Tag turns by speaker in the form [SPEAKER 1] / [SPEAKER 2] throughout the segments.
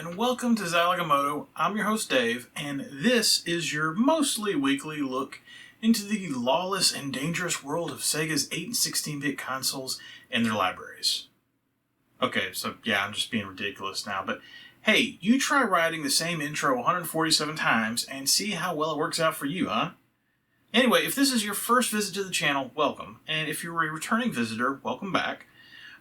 [SPEAKER 1] and welcome to Zilog and Moto. I'm your host Dave, and this is your mostly weekly look into the lawless and dangerous world of Sega's 8 and 16-bit consoles and their libraries. Okay, so yeah, I'm just being ridiculous now, but hey, you try writing the same intro 147 times and see how well it works out for you, huh? Anyway, if this is your first visit to the channel, welcome, and if you're a returning visitor, welcome back.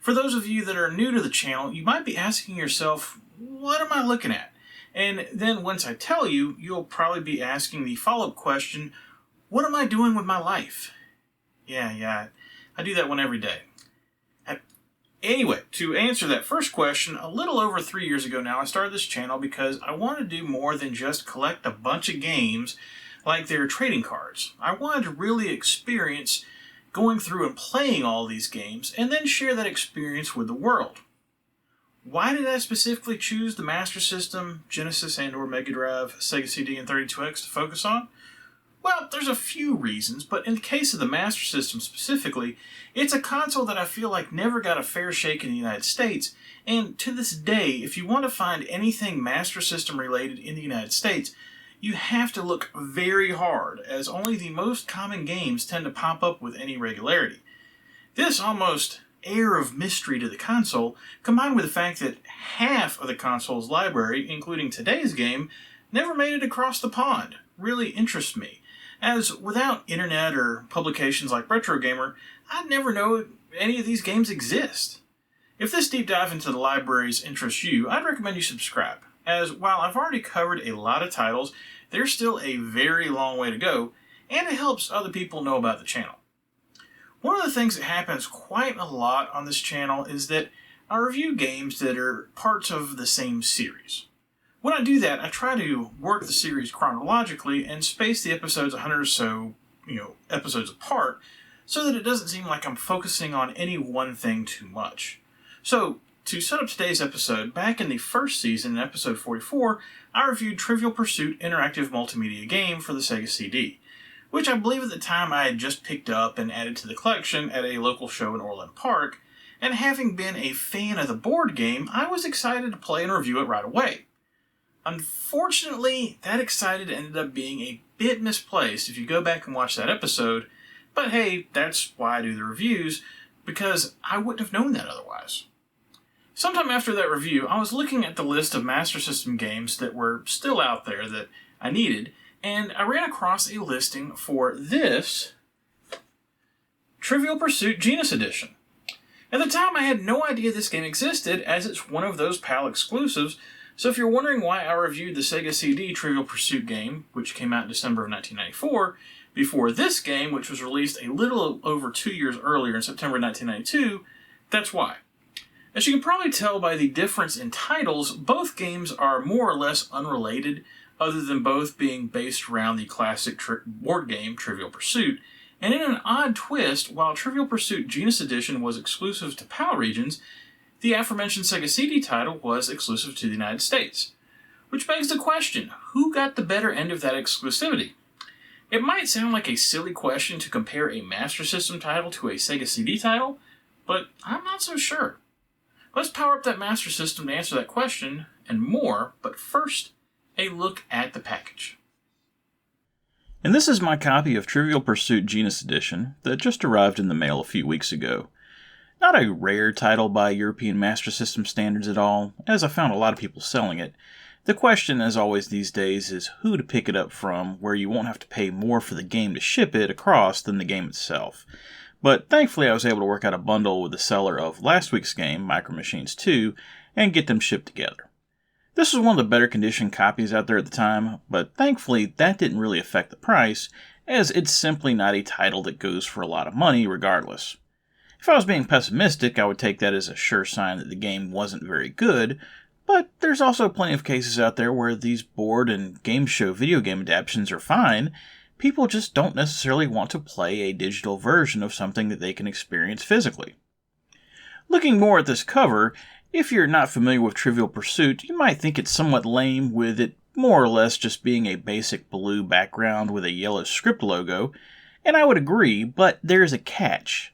[SPEAKER 1] For those of you that are new to the channel, you might be asking yourself, what am I looking at? And then once I tell you, you'll probably be asking the follow-up question, what am I doing with my life? Yeah, I do that one every day. Anyway, to answer that first question, a little over 3 years ago now, I started this channel because I wanted to do more than just collect a bunch of games like they're trading cards. I wanted to really experience going through and playing all these games, and then share that experience with the world. Why did I specifically choose the Master System, Genesis and/or Mega Drive, Sega CD, and 32X to focus on? Well, there's a few reasons, but in the case of the Master System specifically, it's a console that I feel like never got a fair shake in the United States, and to this day, if you want to find anything Master System related in the United States, you have to look very hard, as only the most common games tend to pop up with any regularity. This almost air of mystery to the console, combined with the fact that half of the console's library, including today's game, never made it across the pond, really interests me, as without internet or publications like Retro Gamer, I'd never know any of these games exist. If this deep dive into the libraries interests you, I'd recommend you subscribe, as while I've already covered a lot of titles, there's still a very long way to go, and it helps other people know about the channel. One of the things that happens quite a lot on this channel is that I review games that are parts of the same series. When I do that, I try to work the series chronologically and space the episodes 100 or so, episodes apart, so that it doesn't seem like I'm focusing on any one thing too much. So, to set up today's episode, back in the first season, in episode 44, I reviewed Trivial Pursuit Interactive Multimedia Game for the Sega CD, which I believe at the time I had just picked up and added to the collection at a local show in Orland Park, and having been a fan of the board game, I was excited to play and review it right away. Unfortunately, that excited ended up being a bit misplaced if you go back and watch that episode, but hey, that's why I do the reviews, because I wouldn't have known that otherwise. Sometime after that review, I was looking at the list of Master System games that were still out there that I needed, and I ran across a listing for this Trivial Pursuit Genus Edition. At the time, I had no idea this game existed, as it's one of those PAL exclusives, so if you're wondering why I reviewed the Sega CD Trivial Pursuit game, which came out in December of 1994, before this game, which was released a little over 2 years earlier in September 1992, that's why. As you can probably tell by the difference in titles, both games are more or less unrelated, other than both being based around the classic board game Trivial Pursuit, and in an odd twist, while Trivial Pursuit Genus Edition was exclusive to PAL regions, the aforementioned Sega CD title was exclusive to the United States. Which begs the question, who got the better end of that exclusivity? It might sound like a silly question to compare a Master System title to a Sega CD title, but I'm not so sure. Let's power up that Master System to answer that question, and more, but first, a look at the package. And this is my copy of Trivial Pursuit Genus Edition that just arrived in the mail a few weeks ago. Not a rare title by European Master System standards at all, as I found a lot of people selling it. The question, as always these days, is who to pick it up from, where you won't have to pay more for the game to ship it across than the game itself. But thankfully I was able to work out a bundle with the seller of last week's game, Micro Machines 2, and get them shipped together. This was one of the better conditioned copies out there at the time, but thankfully that didn't really affect the price, as it's simply not a title that goes for a lot of money regardless. If I was being pessimistic, I would take that as a sure sign that the game wasn't very good, but there's also plenty of cases out there where these board and game show video game adaptations are fine. People just don't necessarily want to play a digital version of something that they can experience physically. Looking more at this cover, if you're not familiar with Trivial Pursuit, you might think it's somewhat lame, with it more or less just being a basic blue background with a yellow script logo, and I would agree, but there's a catch.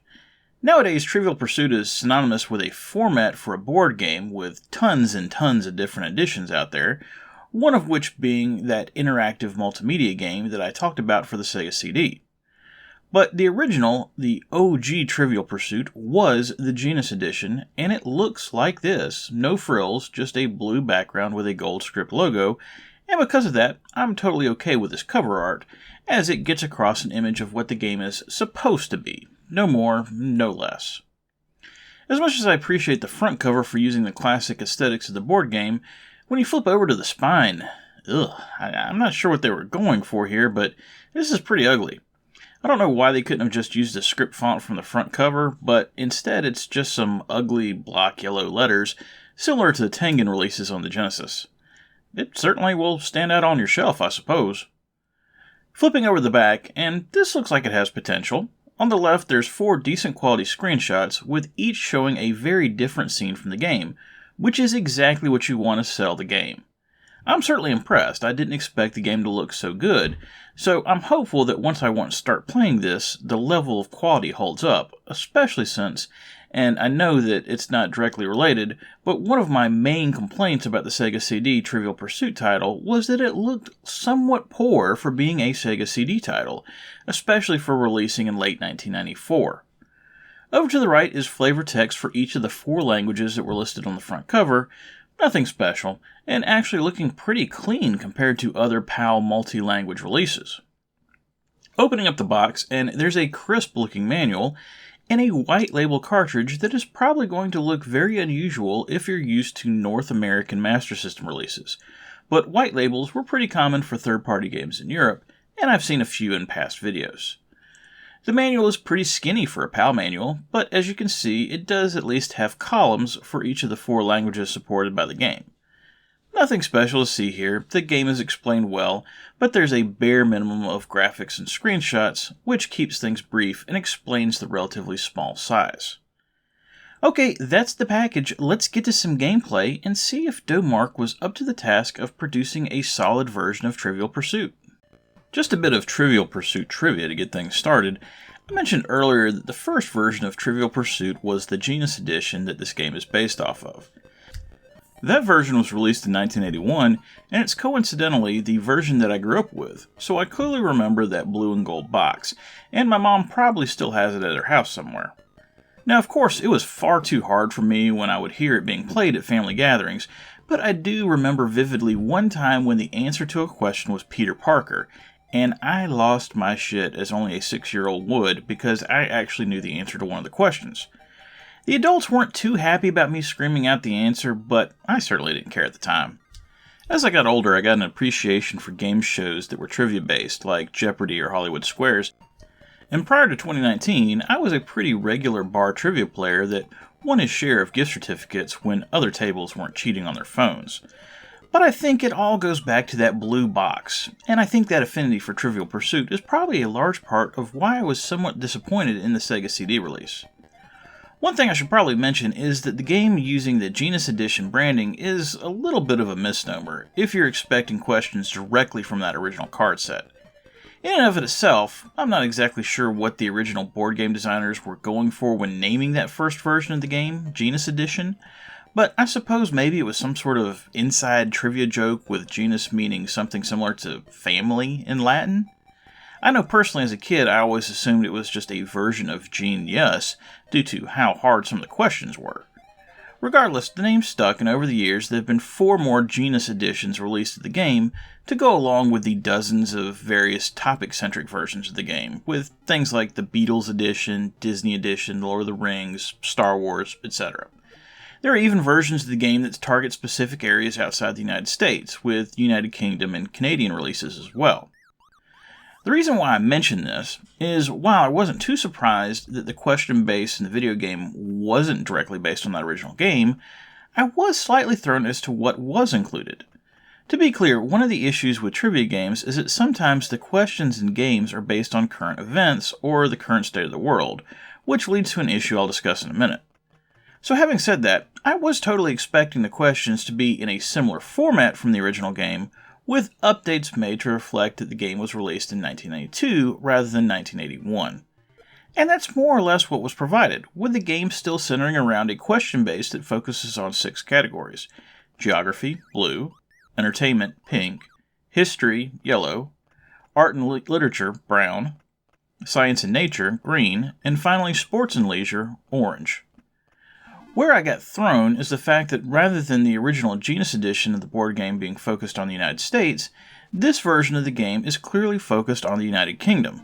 [SPEAKER 2] Nowadays, Trivial Pursuit is synonymous with a format for a board game with tons and tons of different editions out there, one of which being that interactive multimedia game that I talked about for the Sega CD. But the original, the OG Trivial Pursuit, was the Genus Edition, and it looks like this. No frills, just a blue background with a gold script logo, and because of that, I'm totally okay with this cover art, as it gets across an image of what the game is supposed to be. No more, no less. As much as I appreciate the front cover for using the classic aesthetics of the board game, when you flip over to the spine, I'm not sure what they were going for here, but this is pretty ugly. I don't know why they couldn't have just used the script font from the front cover, but instead it's just some ugly block yellow letters, similar to the Tengen releases on the Genesis. It certainly will stand out on your shelf, I suppose. Flipping over the back, and this looks like it has potential. On the left, there's 4 decent quality screenshots, with each showing a very different scene from the game, which is exactly what you want to sell the game. I'm certainly impressed. I didn't expect the game to look so good, so I'm hopeful that once I want to start playing this, the level of quality holds up, especially since, and I know that it's not directly related, but one of my main complaints about the Sega CD Trivial Pursuit title was that it looked somewhat poor for being a Sega CD title, especially for releasing in late 1994. Over to the right is flavor text for each of the 4 languages that were listed on the front cover. Nothing special, and actually looking pretty clean compared to other PAL multi-language releases. Opening up the box, and there's a crisp-looking manual, and a white label cartridge that is probably going to look very unusual if you're used to North American Master System releases. But white labels were pretty common for third-party games in Europe, and I've seen a few in past videos. The manual is pretty skinny for a PAL manual, but as you can see, it does at least have columns for each of the 4 languages supported by the game. Nothing special to see here, the game is explained well, but there's a bare minimum of graphics and screenshots, which keeps things brief and explains the relatively small size. Okay, that's the package. Let's get to some gameplay and see if Domark was up to the task of producing a solid version of Trivial Pursuit. Just a bit of Trivial Pursuit trivia to get things started. I mentioned earlier that the first version of Trivial Pursuit was the Genus Edition that this game is based off of. That version was released in 1981, and it's coincidentally the version that I grew up with, so I clearly remember that blue and gold box, and my mom probably still has it at her house somewhere. Now, of course, it was far too hard for me when I would hear it being played at family gatherings, but I do remember vividly one time when the answer to a question was Peter Parker, and I lost my shit as only a 6-year-old would because I actually knew the answer to one of the questions. The adults weren't too happy about me screaming out the answer, but I certainly didn't care at the time. As I got older, I got an appreciation for game shows that were trivia-based, like Jeopardy or Hollywood Squares, and prior to 2019, I was a pretty regular bar trivia player that won his share of gift certificates when other tables weren't cheating on their phones. But I think it all goes back to that blue box, and I think that affinity for Trivial Pursuit is probably a large part of why I was somewhat disappointed in the Sega CD release. One thing I should probably mention is that the game using the Genus Edition branding is a little bit of a misnomer if you're expecting questions directly from that original card set. In and of itself, I'm not exactly sure what the original board game designers were going for when naming that first version of the game, Genus Edition, but I suppose maybe it was some sort of inside trivia joke with genus meaning something similar to family in Latin. I know personally as a kid I always assumed it was just a version of genius due to how hard some of the questions were. Regardless, the name stuck, and over the years there have been 4 more Genus editions released of the game to go along with the dozens of various topic-centric versions of the game, with things like the Beatles edition, Disney edition, Lord of the Rings, Star Wars, etc. There are even versions of the game that target specific areas outside the United States, with United Kingdom and Canadian releases as well. The reason why I mention this is, while I wasn't too surprised that the question base in the video game wasn't directly based on that original game, I was slightly thrown as to what was included. To be clear, one of the issues with trivia games is that sometimes the questions in games are based on current events or the current state of the world, which leads to an issue I'll discuss in a minute. So having said that, I was totally expecting the questions to be in a similar format from the original game, with updates made to reflect that the game was released in 1992 rather than 1981. And that's more or less what was provided, with the game still centering around a question base that focuses on 6 categories: geography, blue; entertainment, pink; history, yellow; art and literature, brown; science and nature, green; and finally sports and leisure, orange. Where I got thrown is the fact that rather than the original Genus Edition of the board game being focused on the United States, this version of the game is clearly focused on the United Kingdom.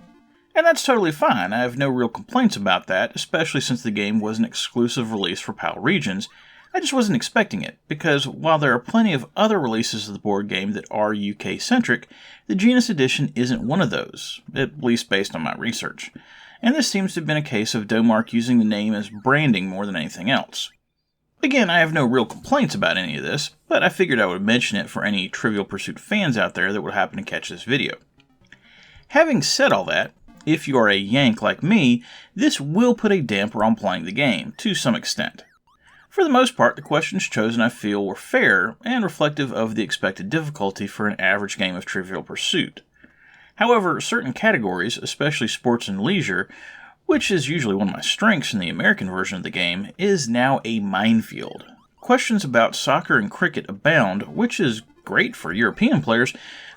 [SPEAKER 2] And that's totally fine. I have no real complaints about that, especially since the game was an exclusive release for PAL regions. I just wasn't expecting it, because while there are plenty of other releases of the board game that are UK-centric, the Genus Edition isn't one of those, at least based on my research. And this seems to have been a case of Domark using the name as branding more than anything else. Again, I have no real complaints about any of this, but I figured I would mention it for any Trivial Pursuit fans out there that would happen to catch this video. Having said all that, if you are a Yank like me, this will put a damper on playing the game, to some extent. For the most part, the questions chosen I feel were fair and reflective of the expected difficulty for an average game of Trivial Pursuit. However, certain categories, especially sports and leisure, which is usually one of my strengths in the American version of the game, is now a minefield. Questions about soccer and cricket abound, which is great for European players,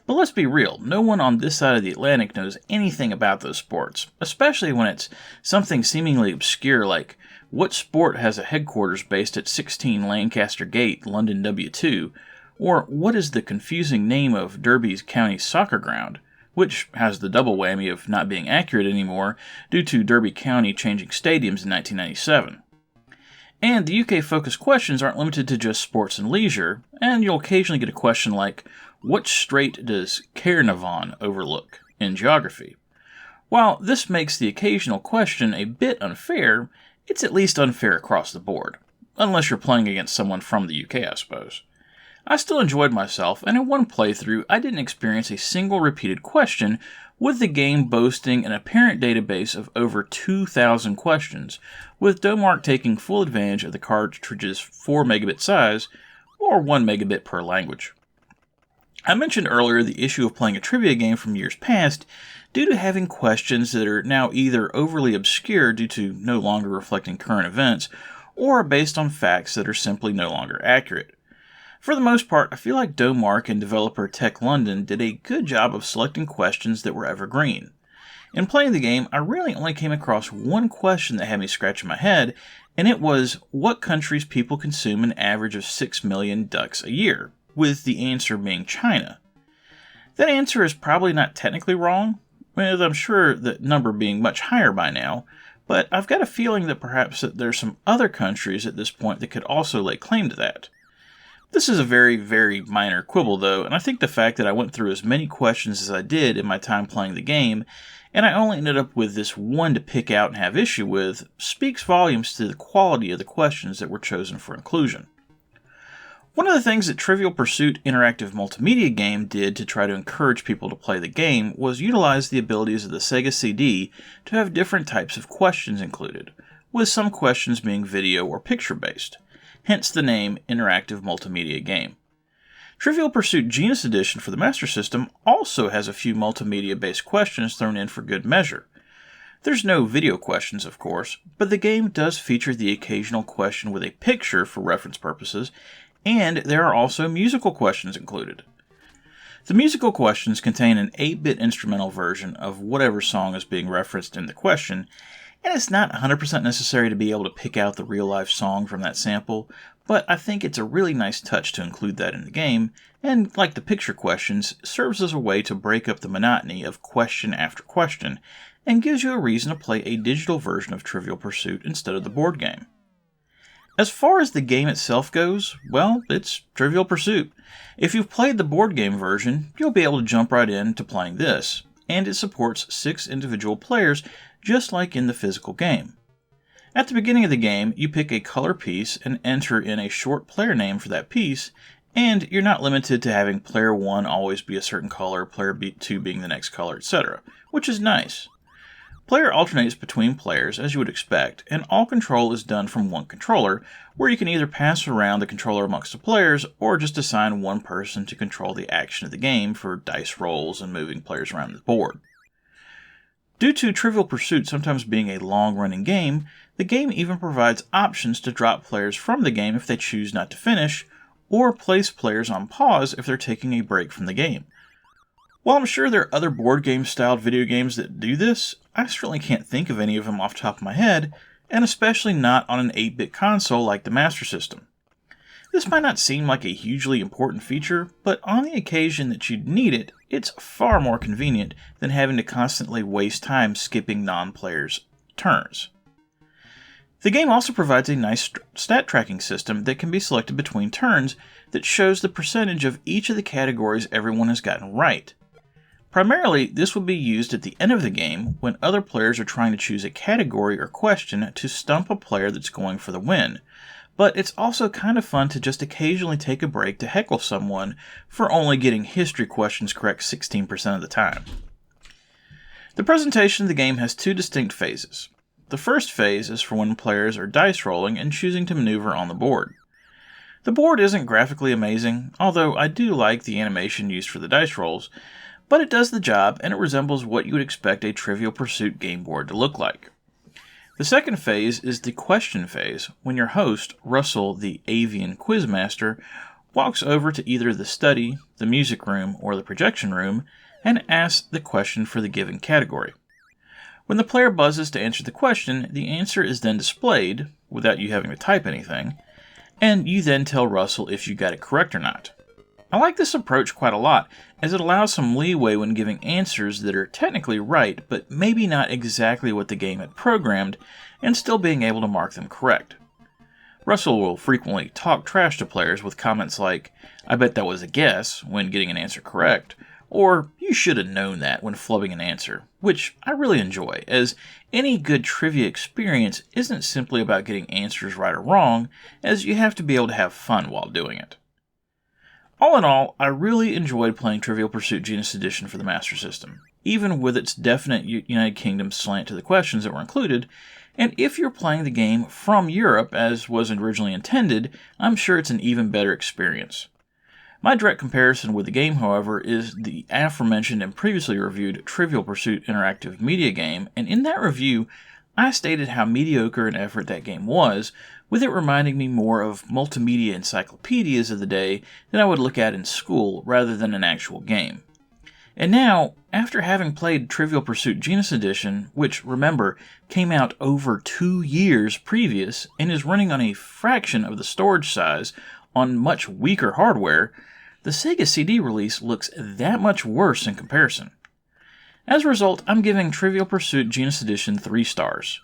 [SPEAKER 2] but let's be real, no one on this side of the Atlantic knows anything about those sports, especially when it's something seemingly obscure like, what sport has a headquarters based at 16 Lancaster Gate, London W2, or what is the confusing name of Derby County's soccer ground, which has the double whammy of not being accurate anymore due to Derby County changing stadiums in 1997. And the UK-focused questions aren't limited to just sports and leisure, and you'll occasionally get a question like, what strait does Caernarvon overlook in geography? While this makes the occasional question a bit unfair, it's at least unfair across the board. Unless you're playing against someone from the UK, I suppose. I still enjoyed myself, and in one playthrough, I didn't experience a single repeated question, with the game boasting an apparent database of over 2,000 questions, with Domark taking full advantage of the cartridge's 4 megabit size, or 1 megabit per language. I mentioned earlier the issue of playing a trivia game from years past due to having questions that are now either overly obscure due to no longer reflecting current events, or are based on facts that are simply no longer accurate. For the most part, I feel like Domark and developer Tech London did a good job of selecting questions that were evergreen. In playing the game, I really only came across one question that had me scratching my head, and it was, what countries people consume an average of 6 million ducks a year, with the answer being China. That answer is probably not technically wrong, with I'm sure that number being much higher by now, but I've got a feeling that perhaps that there's some other countries at this point that could also lay claim to that. This is a very, very minor quibble though, and I think the fact that I went through as many questions as I did in my time playing the game, and I only ended up with this one to pick out and have issue with, speaks volumes to the quality of the questions that were chosen for inclusion. One of the things that Trivial Pursuit Interactive Multimedia Game did to try to encourage people to play the game was utilize the abilities of the Sega CD to have different types of questions included, with some questions being video or picture based, hence the name Interactive Multimedia Game. Trivial Pursuit Genus Edition for the Master System also has a few multimedia based questions thrown in for good measure. There's no video questions, of course, but the game does feature the occasional question with a picture for reference purposes, and there are also musical questions included. The musical questions contain an 8-bit instrumental version of whatever song is being referenced in the question, and it's not 100% necessary to be able to pick out the real-life song from that sample, but I think it's a really nice touch to include that in the game, and like the picture questions, serves as a way to break up the monotony of question after question, and gives you a reason to play a digital version of Trivial Pursuit instead of the board game. As far as the game itself goes, well, it's Trivial Pursuit. If you've played the board game version, you'll be able to jump right into playing this, and it supports 6 individual players just like in the physical game. At the beginning of the game, you pick a color piece and enter in a short player name for that piece, and you're not limited to having player 1 always be a certain color, player 2 being the next color, etc., which is nice. Player alternates between players, as you would expect, and all control is done from one controller, where you can either pass around the controller amongst the players, or just assign one person to control the action of the game for dice rolls and moving players around the board. Due to Trivial Pursuit sometimes being a long-running game, the game even provides options to drop players from the game if they choose not to finish, or place players on pause if they're taking a break from the game. While I'm sure there are other board game-styled video games that do this, I certainly can't think of any of them off the top of my head, and especially not on an 8-bit console like the Master System. This might not seem like a hugely important feature, but on the occasion that you'd need it, it's far more convenient than having to constantly waste time skipping non-players' turns. The game also provides a nice stat tracking system that can be selected between turns that shows the percentage of each of the categories everyone has gotten right. Primarily, this will be used at the end of the game when other players are trying to choose a category or question to stump a player that's going for the win. But it's also kind of fun to just occasionally take a break to heckle someone for only getting history questions correct 16% of the time. The presentation of the game has two distinct phases. The first phase is for when players are dice rolling and choosing to maneuver on the board. The board isn't graphically amazing, although I do like the animation used for the dice rolls, but it does the job and it resembles what you would expect a Trivial Pursuit game board to look like. The second phase is the question phase, when your host, Russell the Avian Quizmaster, walks over to either the study, the music room, or the projection room and asks the question for the given category. When the player buzzes to answer the question, the answer is then displayed, without you having to type anything, and you then tell Russell if you got it correct or not. I like this approach quite a lot, as it allows some leeway when giving answers that are technically right, but maybe not exactly what the game had programmed, and still being able to mark them correct. Russell will frequently talk trash to players with comments like, "I bet that was a guess," when getting an answer correct, or "you should have known that" when flubbing an answer, which I really enjoy, as any good trivia experience isn't simply about getting answers right or wrong, as you have to be able to have fun while doing it. All in all, I really enjoyed playing Trivial Pursuit Genus Edition for the Master System, even with its definite United Kingdom slant to the questions that were included, and if you're playing the game from Europe, as was originally intended, I'm sure it's an even better experience. My direct comparison with the game, however, is the aforementioned and previously reviewed Trivial Pursuit interactive media game, and in that review, I stated how mediocre an effort that game was, with it reminding me more of multimedia encyclopedias of the day that I would look at in school rather than an actual game. And now, after having played Trivial Pursuit Genus Edition, which, remember, came out over 2 years previous and is running on a fraction of the storage size on much weaker hardware, the Sega CD release looks that much worse in comparison. As a result, I'm giving Trivial Pursuit Genus Edition 3 stars.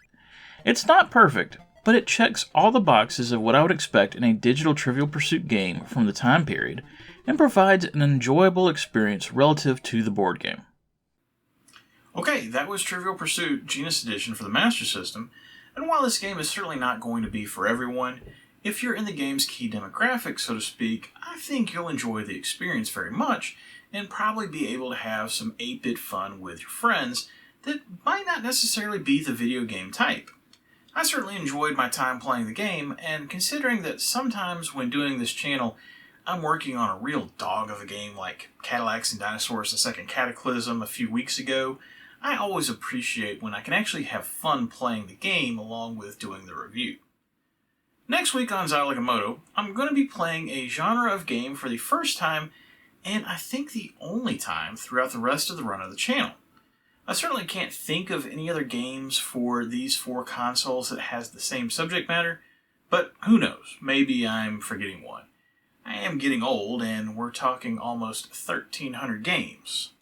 [SPEAKER 2] It's not perfect, but it checks all the boxes of what I would expect in a digital Trivial Pursuit game from the time period, and provides an enjoyable experience relative to the board game.
[SPEAKER 1] Okay, that was Trivial Pursuit Genus Edition for the Master System, and while this game is certainly not going to be for everyone, if you're in the game's key demographic, so to speak, I think you'll enjoy the experience very much, and probably be able to have some 8-bit fun with your friends that might not necessarily be the video game type. I certainly enjoyed my time playing the game, and considering that sometimes when doing this channel, I'm working on a real dog of a game like Cadillacs and Dinosaurs: The Second Cataclysm a few weeks ago, I always appreciate when I can actually have fun playing the game along with doing the review. Next week on Zilog and Moto, I'm going to be playing a genre of game for the first time, and I think the only time throughout the rest of the run of the channel. I certainly can't think of any other games for these 4 consoles that has the same subject matter, but who knows, maybe I'm forgetting one. I am getting old, and we're talking almost 1,300 games.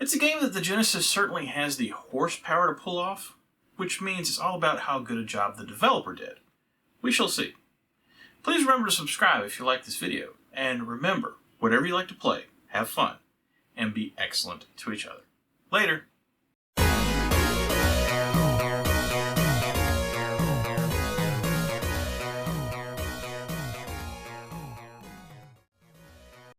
[SPEAKER 1] It's a game that the Genesis certainly has the horsepower to pull off, which means it's all about how good a job the developer did. We shall see. Please remember to subscribe if you like this video, and remember, whatever you like to play, have fun, and be excellent to each other. Later.